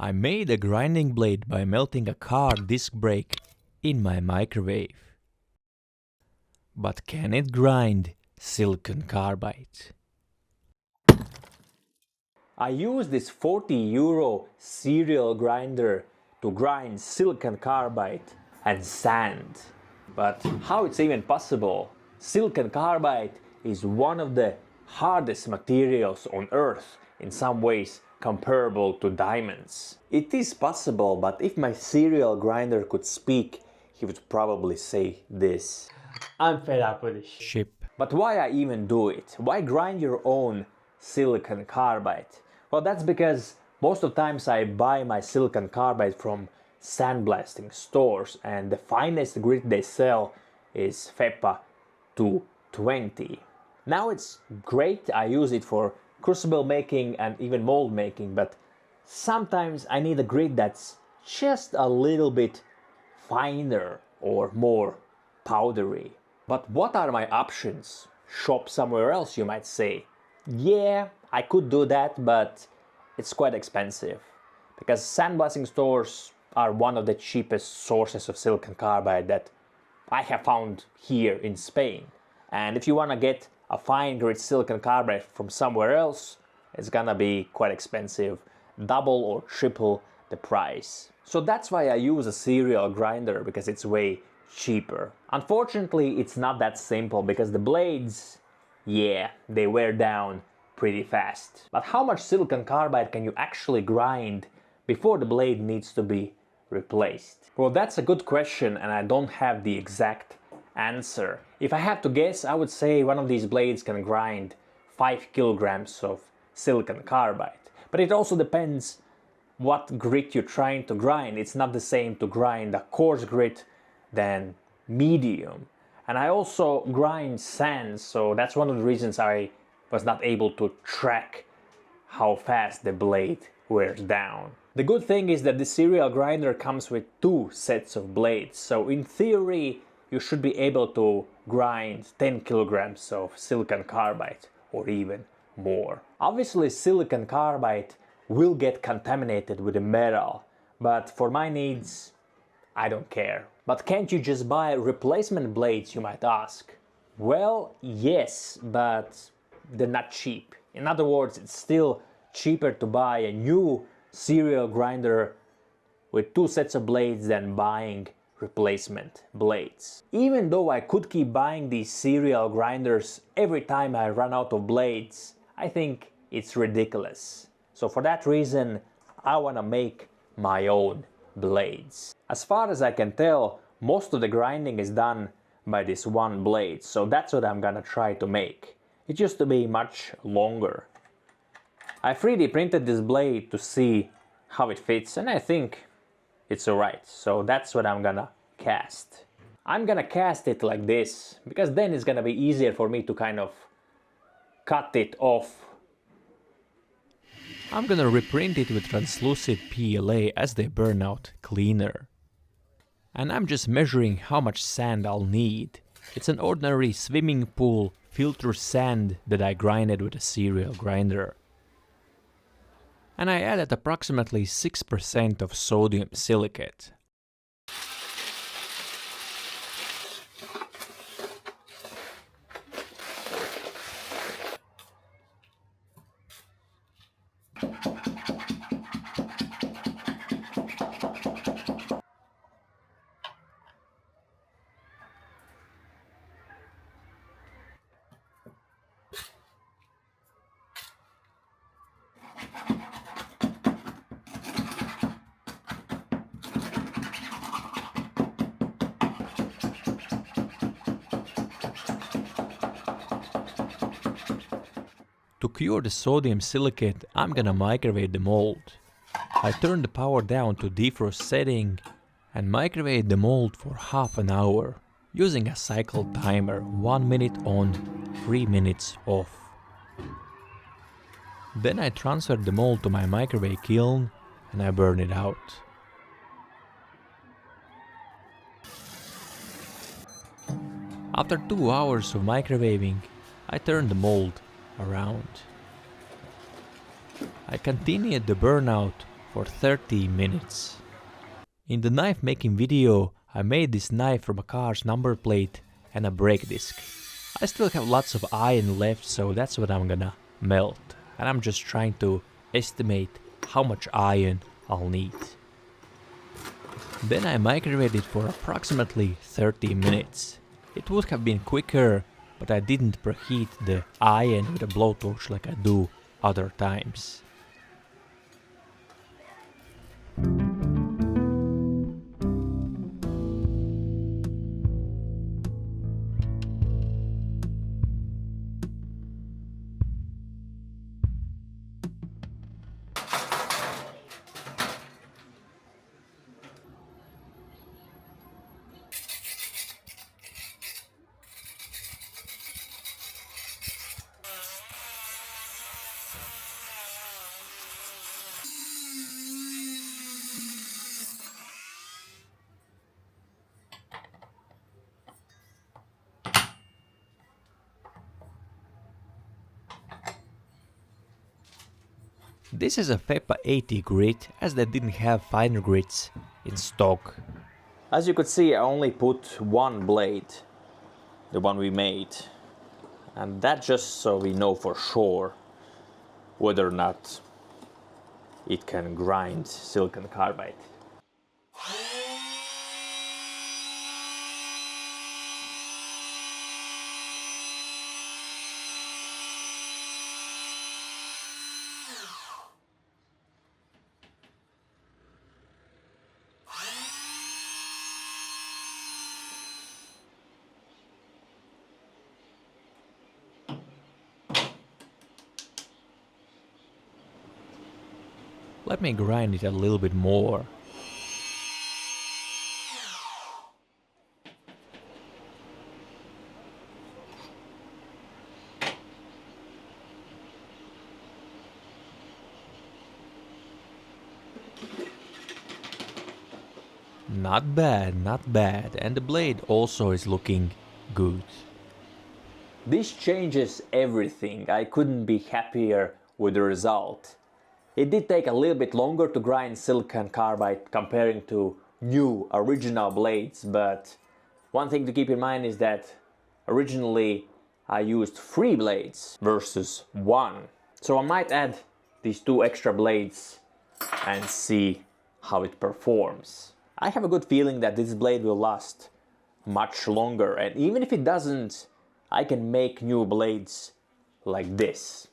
I made a grinding blade by melting a car disc brake in my microwave. But can it grind silicon carbide? I use this 40 euro serial grinder to grind silicon carbide and sand. But how it's even possible? Silicon carbide is one of the hardest materials on earth, in some ways comparable to diamonds. It is possible, but if my serial grinder could speak, he would probably say this. I'm fed up with this shit. But why I even do it? Why grind your own silicon carbide? Well, that's because most of the times I buy my silicon carbide from sandblasting stores, and the finest grit they sell is FEPA 220. Now it's great, I use it for crucible making and even mold making, but sometimes I need a grit that's just a little bit finer or more powdery. But what are my options? Shop somewhere else, you might say. Yeah, I could do that, but it's quite expensive, because sandblasting stores are one of the cheapest sources of silicon carbide that I have found here in Spain. And if you want to get a fine grit silicon carbide from somewhere else, it's gonna be quite expensive, double or triple the price. So that's why I use a serial grinder, because it's way cheaper. Unfortunately, it's not that simple, because the blades, yeah, they wear down pretty fast. But how much silicon carbide can you actually grind before the blade needs to be replaced? Well, that's a good question, and I don't have the exact answer. If I had to guess, I would say one of these blades can grind 5 kilograms of silicon carbide. But it also depends what grit you're trying to grind. It's not the same to grind a coarse grit than medium. And I also grind sand, so that's one of the reasons I was not able to track how fast the blade wears down. The good thing is that the serial grinder comes with 2 sets of blades, so in theory you should be able to grind 10 kilograms of silicon carbide or even more. Obviously, silicon carbide will get contaminated with the metal, but for my needs, I don't care. But can't you just buy replacement blades, you might ask? Well, yes, but they're not cheap. In other words, it's still cheaper to buy a new serial grinder with 2 sets of blades than buying replacement blades. Even though I could keep buying these serial grinders every time I run out of blades, I think it's ridiculous. So for that reason, I want to make my own blades. As far as I can tell, most of the grinding is done by this one blade, so that's what I'm gonna try to make. It used to be much longer. I 3D printed this blade to see how it fits, and I think it's alright, so that's what I'm gonna cast. I'm gonna cast it like this, because then it's gonna be easier for me to kind of cut it off. I'm gonna reprint it with translucent PLA as they burn out cleaner. And I'm just measuring how much sand I'll need. It's an ordinary swimming pool filter sand that I grinded with a serial grinder. And I added approximately 6% of sodium silicate. To cure the sodium silicate, I'm gonna microwave the mold. I turn the power down to defrost setting and microwave the mold for half an hour using a cycle timer, 1 minute on, 3 minutes off. Then I transfer the mold to my microwave kiln and I burn it out. After 2 hours of microwaving, I turn the mold around. I continued the burnout for 30 minutes. In the knife making video, I made this knife from a car's number plate and a brake disc. I still have lots of iron left, so that's what I'm gonna melt. And I'm just trying to estimate how much iron I'll need. Then I microwaved it for approximately 30 minutes. It would have been quicker, but I didn't preheat the iron with a blowtorch like I do other times. This is a FEPA 80 grit, as they didn't have finer grits in stock. As you could see, I only put one blade, the one we made, and that just so we know for sure whether or not it can grind silicon carbide. Let me grind it a little bit more. Not bad, not bad, and the blade also is looking good. This changes everything. I couldn't be happier with the result. It did take a little bit longer to grind silicon carbide comparing to new original blades, but one thing to keep in mind is that originally I used 3 blades versus 1. So I might add these 2 extra blades and see how it performs. I have a good feeling that this blade will last much longer, and even if it doesn't, I can make new blades like this.